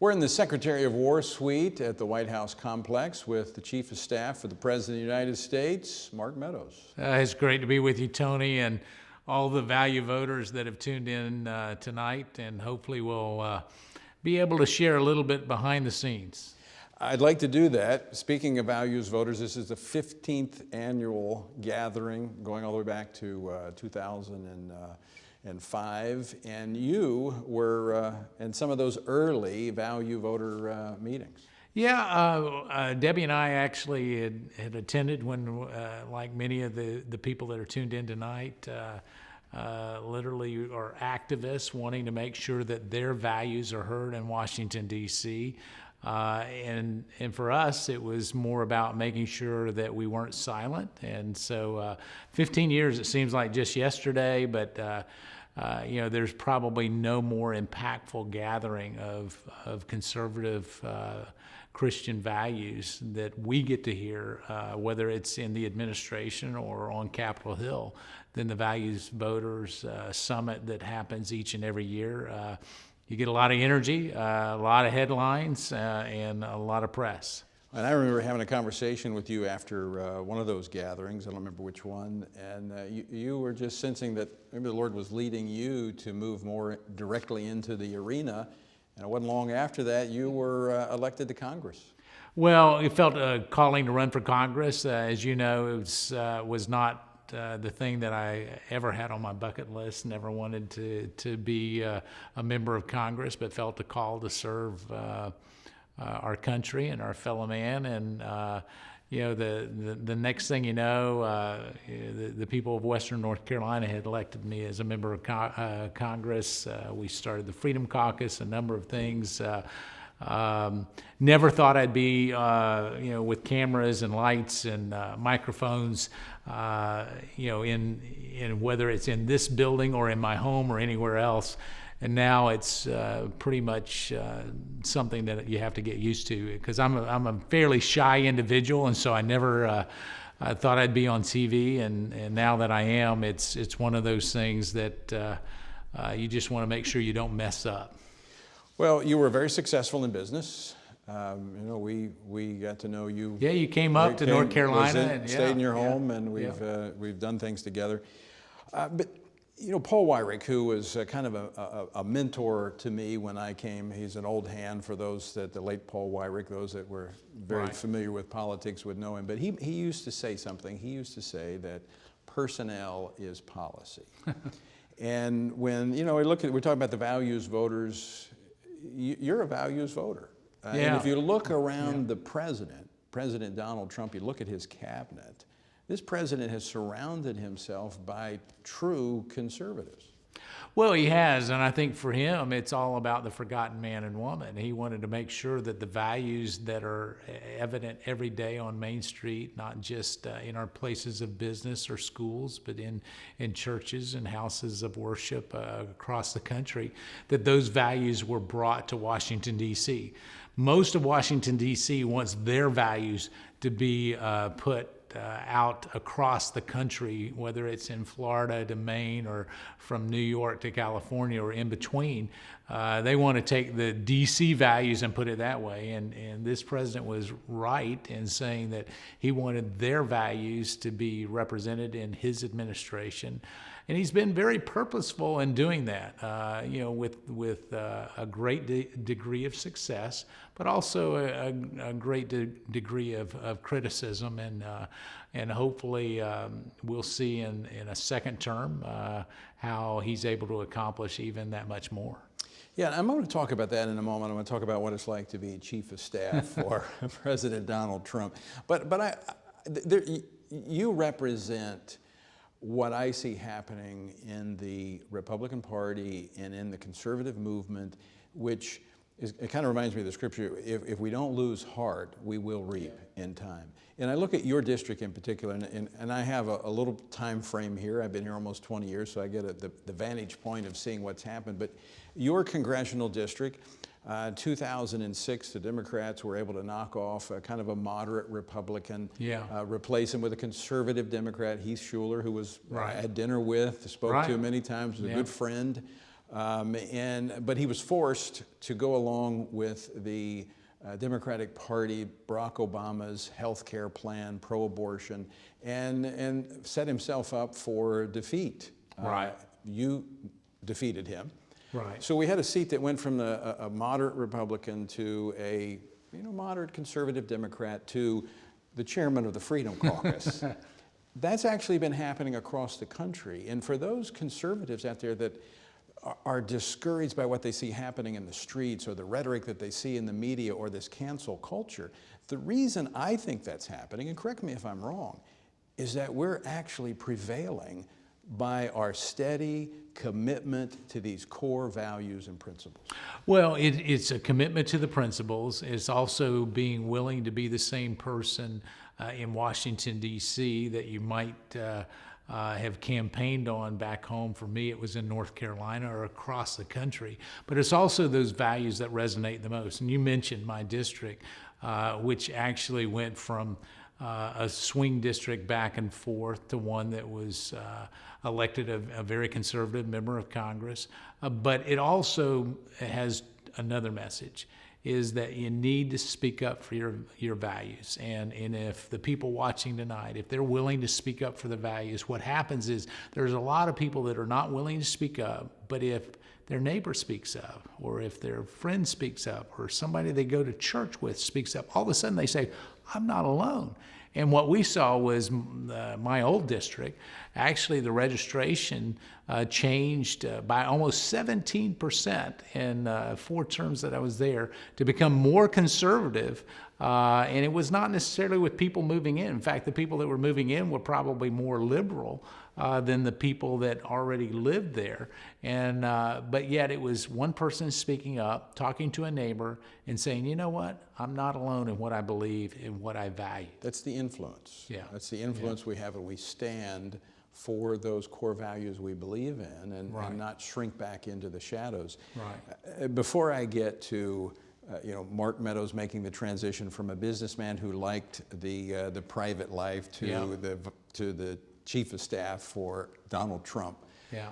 We're in the Secretary of War suite at the White House complex with the Chief of Staff for the President of the United States, Mark Meadows. It's great to be with you, Tony, and all the value voters that have tuned in tonight, and hopefully we'll be able to share a little bit behind the scenes. I'd like to do that. Speaking of values voters, this is the 15th annual gathering going all the way back to 2005, and you were in some of those early value voter meetings. Yeah, Debbie and I actually had attended when, like many of the people that are tuned in tonight, literally are activists wanting to make sure that their values are heard in Washington, D.C. And for us, it was more about making sure that we weren't silent. And so 15 years, it seems like just yesterday, but there's probably no more impactful gathering of conservative Christian values that we get to hear, whether it's in the administration or on Capitol Hill, than the Values Voters Summit that happens each and every year. You get a lot of energy, a lot of headlines, and a lot of press. And I remember having a conversation with you after one of those gatherings, I don't remember which one, and you were just sensing that maybe the Lord was leading you to move more directly into the arena, and it wasn't long after that you were elected to Congress. Well, it felt a calling to run for Congress. As you know, it was not the thing that I ever had on my bucket list. Never wanted to be a member of Congress, but felt a call to serve our country and our fellow man. And the next thing you know, the people of Western North Carolina had elected me as a member of Congress. We started the Freedom Caucus, a number of things. Never thought I'd be, with cameras and lights and microphones, in whether it's in this building or in my home or anywhere else. And now it's pretty much something that you have to get used to, because I'm a fairly shy individual, and so I never I thought I'd be on TV, and now that I am, it's one of those things that you just want to make sure you don't mess up. Well, you were very successful in business. We got to know you. Yeah, you came up to North Carolina, stayed in your home, and we've done things together. But Paul Weyrich, who was kind of a mentor to me when I came, he's an old hand for those that the late Paul Weyrich, those that were very familiar with politics would know him. But he used to say something. He used to say that personnel is policy. And when we're talking about the values voters. You're a values voter. And if you look around the President Donald Trump, you look at his cabinet, this president has surrounded himself by true conservatives. Well, he has, and I think for him, it's all about the forgotten man and woman. He wanted to make sure that the values that are evident every day on Main Street, not just in our places of business or schools, but in churches and houses of worship across the country, that those values were brought to Washington, D.C. Most of Washington, D.C. wants their values to be put out across the country, whether it's in Florida to Maine or from New York to California or in between. They want to take the DC values and put it that way. And this president was right in saying that he wanted their values to be represented in his administration. And he's been very purposeful in doing that, with a great degree of success, but also a great degree of criticism. And hopefully we'll see in a second term how he's able to accomplish even that much more. Yeah, I'm going to talk about that in a moment. I'm going to talk about what it's like to be Chief of Staff for President Donald Trump. But you represent what I see happening in the Republican Party and in the conservative movement, which it kind of reminds me of the scripture, if we don't lose heart, we will reap in time. And I look at your district in particular, and I have a little time frame here. I've been here almost 20 years, so I get the vantage point of seeing what's happened. But your congressional district, 2006, the Democrats were able to knock off a kind of a moderate Republican, replace him with a conservative Democrat, Heath Shuler, who was at dinner with, spoke to many times, was a good friend. But he was forced to go along with the Democratic Party, Barack Obama's health care plan, pro-abortion, and set himself up for defeat. Right. You defeated him. Right. So we had a seat that went from a moderate Republican to a moderate conservative Democrat to the chairman of the Freedom Caucus. That's actually been happening across the country. And for those conservatives out there that are discouraged by what they see happening in the streets or the rhetoric that they see in the media or this cancel culture, the reason I think that's happening, and correct me if I'm wrong, is that we're actually prevailing by our steady commitment to these core values and principles. Well, it's a commitment to the principles. It's also being willing to be the same person in Washington, D.C. that you might have campaigned on back home. For me, it was in North Carolina or across the country. But it's also those values that resonate the most. And you mentioned my district, which actually went from a swing district back and forth to one that was elected a very conservative member of Congress. But it also has another message, is that you need to speak up for your values. And if the people watching tonight, if they're willing to speak up for the values, what happens is there's a lot of people that are not willing to speak up, but if their neighbor speaks up, or if their friend speaks up, or somebody they go to church with speaks up, all of a sudden they say, I'm not alone. And what we saw was my old district, actually the registration changed by almost 17% in 4 terms that I was there to become more conservative. And it was not necessarily with people moving in. In fact, the people that were moving in were probably more liberal than the people that already lived there. And but yet it was one person speaking up, talking to a neighbor, and saying, you know what, I'm not alone in what I believe and what I value. That's the influence. Yeah. That's the influence we have, and we stand for those core values we believe in, and not shrink back into the shadows. Right. Before I get to Mark Meadows making the transition from a businessman who liked the private life to the chief of staff for Donald Trump. Yeah.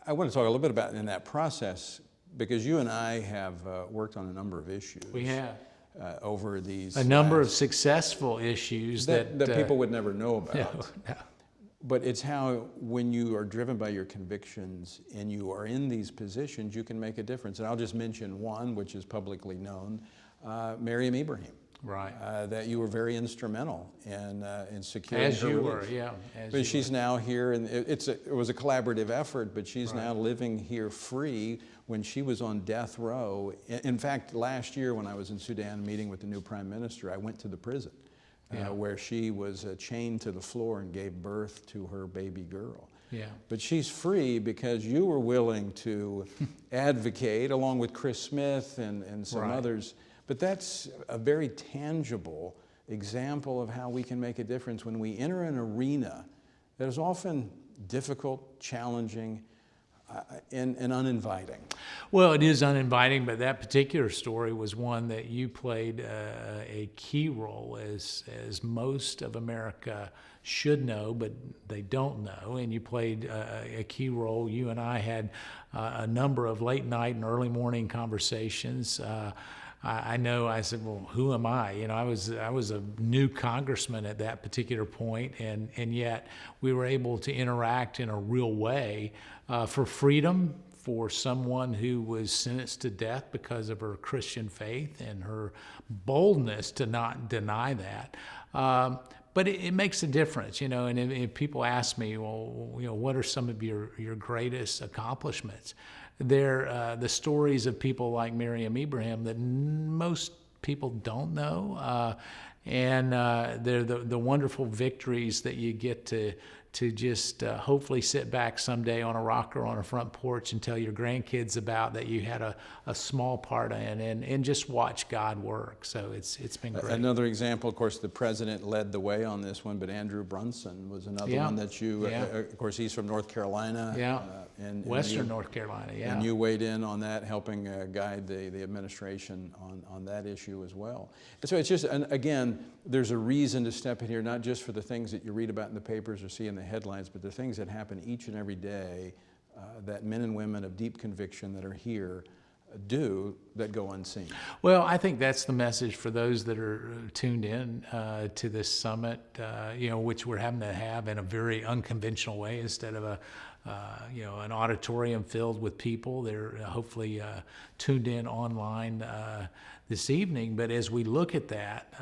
I want to talk a little bit about in that process, because you and I have worked on a number of issues. We have. Over these a number of successful issues that people would never know about. No. But it's how, when you are driven by your convictions and you are in these positions, you can make a difference. And I'll just mention one, which is publicly known, Miriam Ibrahim. Right. That you were very instrumental in securing As her you release. were, yeah. But she's now here, and it was a collaborative effort, but she's now living here free when she was on death row. In fact, last year when I was in Sudan meeting with the new prime minister, I went to the prison where she was chained to the floor and gave birth to her baby girl. Yeah. But she's free because you were willing to advocate, along with Chris Smith and some others. But that's a very tangible example of how we can make a difference when we enter an arena that is often difficult, challenging, and uninviting. Well, it is uninviting, but that particular story was one that you played a key role, as most of America should know, but they don't know. And you played a key role. You and I had a number of late night and early morning conversations. I know I said, well, who am I? I was a new congressman at that particular point, and yet we were able to interact in a real way for freedom, for someone who was sentenced to death because of her Christian faith and her boldness to not deny that. But it makes a difference, and if people ask me, well, what are some of your greatest accomplishments? They're the stories of people like Miriam Ibrahim that most people don't know, and they're the wonderful victories that you get to just hopefully sit back someday on a rocker on a front porch and tell your grandkids about, that you had a small part in, and just watch God work. So it's been great. Another example, of course, the president led the way on this one, but Andrew Brunson was another one that you, of course, he's from North Carolina. And Western North Carolina, And you weighed in on that, helping guide the administration on that issue as well. And so it's just, and again, there's a reason to step in here, not just for the things that you read about in the papers or see in the headlines, but the things that happen each and every day that men and women of deep conviction that are here do that go unseen? Well, I think that's the message for those that are tuned in to this summit, which we're having to have in a very unconventional way instead of an auditorium filled with people. They're hopefully tuned in online this evening. But as we look at that,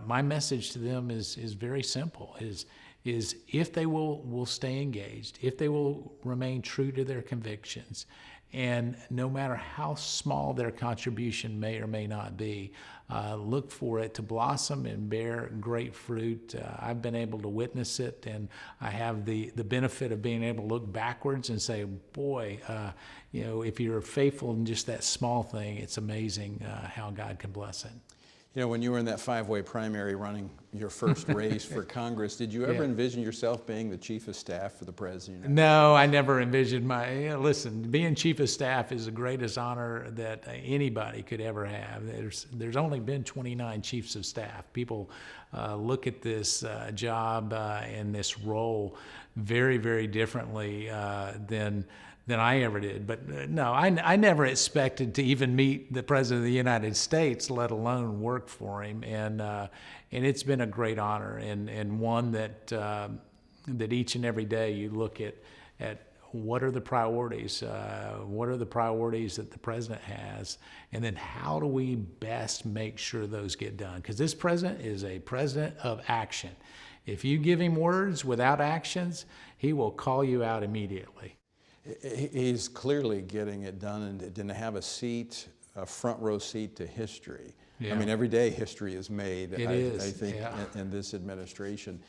my message to them is very simple: is if they will stay engaged, if they will remain true to their convictions, and no matter how small their contribution may or may not be, look for it to blossom and bear great fruit. I've been able to witness it, and I have the benefit of being able to look backwards and say, boy, if you're faithful in just that small thing, it's amazing how God can bless it. You know, when you were in that 5-way primary running your first race for Congress, did you ever envision yourself being the chief of staff for the president? No, I never envisioned listen, being chief of staff is the greatest honor that anybody could ever have. There's only been 29 chiefs of staff. People look at this job and this role very, very differently than I ever did. But no, I never expected to even meet the President of the United States, let alone work for him. And it's been a great honor, and one that each and every day you look at what are the priorities, what are the priorities that the president has, and then how do we best make sure those get done? Because this president is a president of action. If you give him words without actions, he will call you out immediately. He's clearly getting it done, and to have a front row seat to history. Yeah. I mean, every day history is made, I think, yeah. in this administration.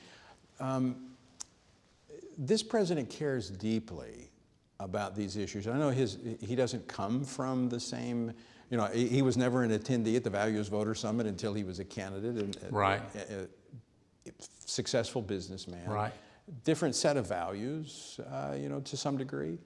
This president cares deeply about these issues. I know he doesn't come from the same, he was never an attendee at the Values Voter Summit until he was a candidate, and Right. a successful businessman. Right. Different set of values, to some degree.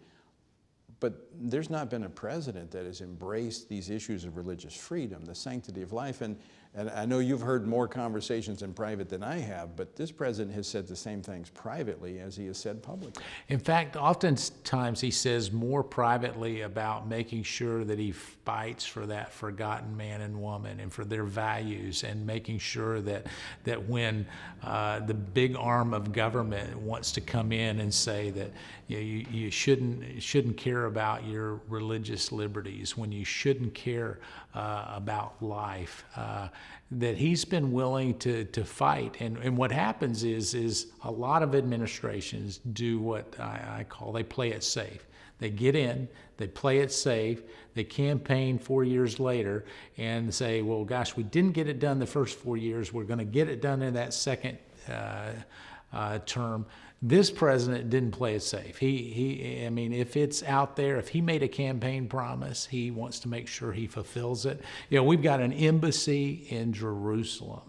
But there's not been a president that has embraced these issues of religious freedom, the sanctity of life. And I know you've heard more conversations in private than I have, but this president has said the same things privately as he has said publicly. In fact, oftentimes he says more privately about making sure that he fights for that forgotten man and woman and for their values, and making sure that when the big arm of government wants to come in and say that you shouldn't care about your religious liberties, when you shouldn't care about life, that he's been willing to fight. And what happens is a lot of administrations do what I call, they play it safe. They get in, they play it safe, they campaign 4 years later and say, well, gosh, we didn't get it done the first 4 years, we're going to get it done in that second term. This president didn't play it safe. I mean, if it's out there, if he made a campaign promise, he wants to make sure he fulfills it. We've got an embassy in Jerusalem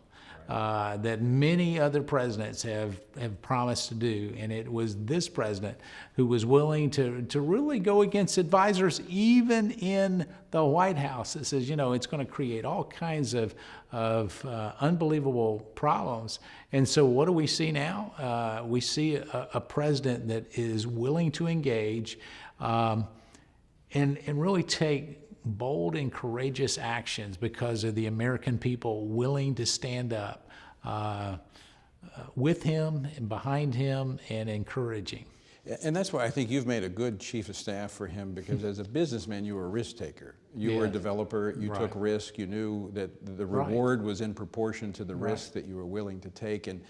that many other presidents have promised to do, and it was this president who was willing to really go against advisors, even in the White House, that says, it's going to create all kinds of unbelievable problems. And so what do we see now? We see a president that is willing to engage and really take bold and courageous actions because of the American people willing to stand up with him and behind him and encouraging. And that's why I think you've made a good chief of staff for him, because as a businessman, you were a risk taker. You were a developer, you took risk, you knew that the reward was in proportion to the risk that you were willing to take. And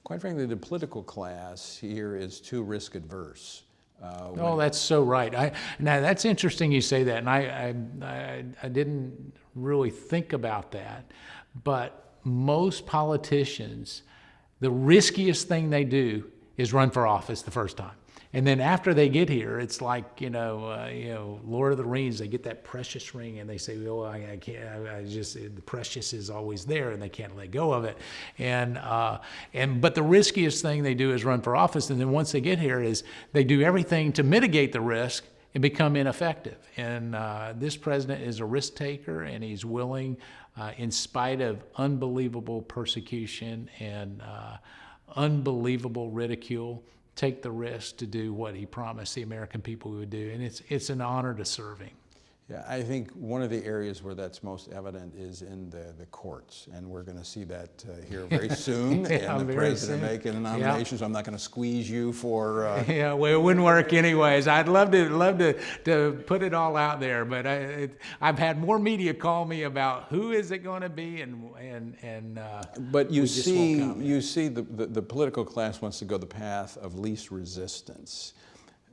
quite frankly, the political class here is too risk adverse. That's so right. Now that's interesting you say that, and I didn't really think about that, but most politicians, the riskiest thing they do is run for office the first time. And then after they get here, it's like, Lord of the Rings, they get that precious ring and they say, oh, I can't, the precious is always there and they can't let go of it. But the riskiest thing they do is run for office. And then once they get here is they do everything to mitigate the risk and become ineffective. And this president is a risk taker, and he's willing, in spite of unbelievable persecution and unbelievable ridicule, take the risk to do what he promised the American people he would do. And it's an honor to serve him. Yeah, I think one of the areas where that's most evident is in the courts, and we're going to see that here very soon, Yeah, and the very president soon. making a nomination, so I'm not going to squeeze you for... Yeah, well, it wouldn't work anyways. I'd love to put it all out there, but I've had more media call me about who is it going to be, But you we just won't comment. you see the political class wants to go the path of least resistance.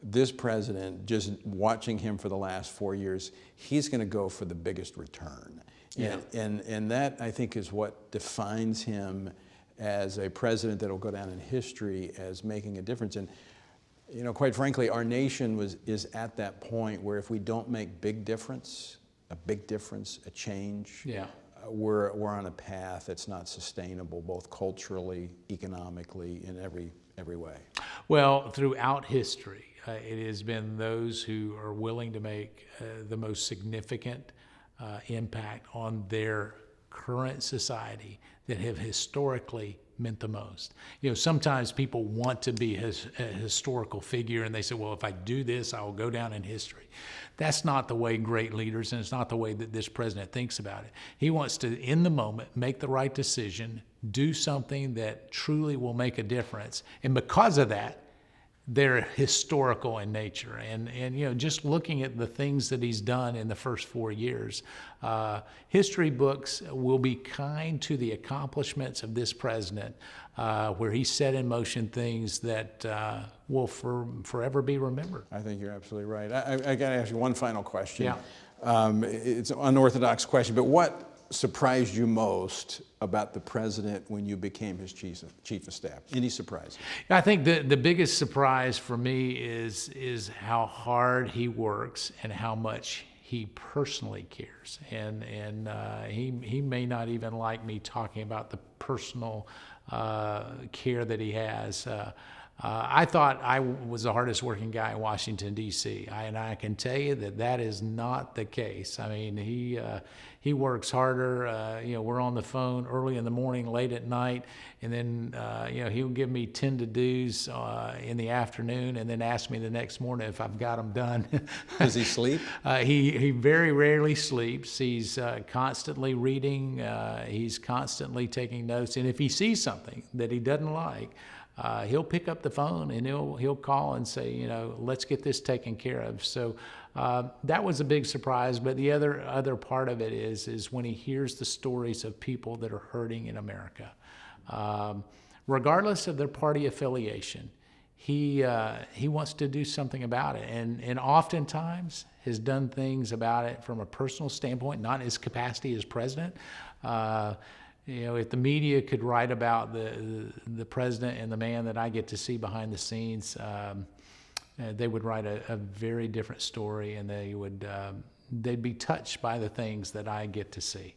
This president, just watching him for the last 4 years, he's going to go for the biggest return. Yeah. And that, I think, is what defines him as a president that will go down in history as making a difference. And, you know, quite frankly, our nation is at that point where if we don't make a big difference, a change, Yeah. We're on a path that's not sustainable, both culturally, economically, in every way. Well, throughout history, it has been those who are willing to make the most significant impact on their current society that have historically meant the most. You know, sometimes people want to be a historical figure, and they say, well, if I do this, I will go down in history. That's not the way great leaders, and it's not the way that this president thinks about it. He wants to, in the moment, make the right decision, do something that truly will make a difference. And because of that, they're historical in nature. And you know, just looking at the things that he's done in the first 4 years, history books will be kind to the accomplishments of this president, where he set in motion things that will forever be remembered. I think you're absolutely right. I got to ask you one final question. Yeah. It's an unorthodox question, but what surprised you most about the president when you became his chief of staff? Any surprises? I think the biggest surprise for me is how hard he works and how much he personally cares. And he may not even like me talking about the personal care that he has. I thought I was the hardest working guy in Washington, D.C., and I can tell you that is not the case. I mean, he works harder. You know, we're on the phone early in the morning, late at night, and then you know, he'll give me 10 to-dos in the afternoon, and then ask me the next morning if I've got them done. Does he sleep? He very rarely sleeps. He's constantly reading. He's constantly taking notes, and if he sees something that he doesn't like, he'll pick up the phone and he'll call and say, you know, let's get this taken care of. So that was a big surprise. But the other part of it is when he hears the stories of people that are hurting in America, regardless of their party affiliation, he wants to do something about it, and oftentimes has done things about it from a personal standpoint, not in his capacity as president. You know, if the media could write about the president and the man that I get to see behind the scenes, they would write a very different story, and they'd be touched by the things that I get to see.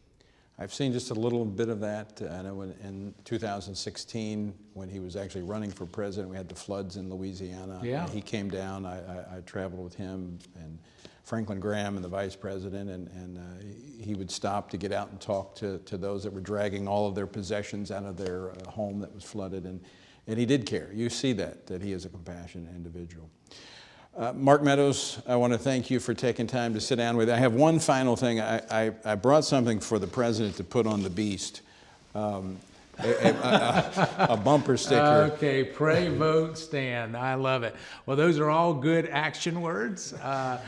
I've seen just a little bit of that. I know in 2016, when he was actually running for president, we had the floods in Louisiana. Yeah. He came down. I traveled with him and Franklin Graham and the vice president, and he would stop to get out and talk to those that were dragging all of their possessions out of their home that was flooded, and he did care. You see that he is a compassionate individual. Mark Meadows, I want to thank you for taking time to sit down with me. I have one final thing. I brought something for the president to put on the beast. A bumper sticker. Okay, pray, vote, stand. I love it. Well, those are all good action words.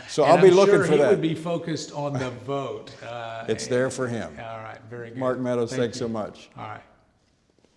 So I'll be looking for he that. would be focused on the vote. It's there for him. All right, very good. Mark Meadows, Thank thanks you. so much. All right.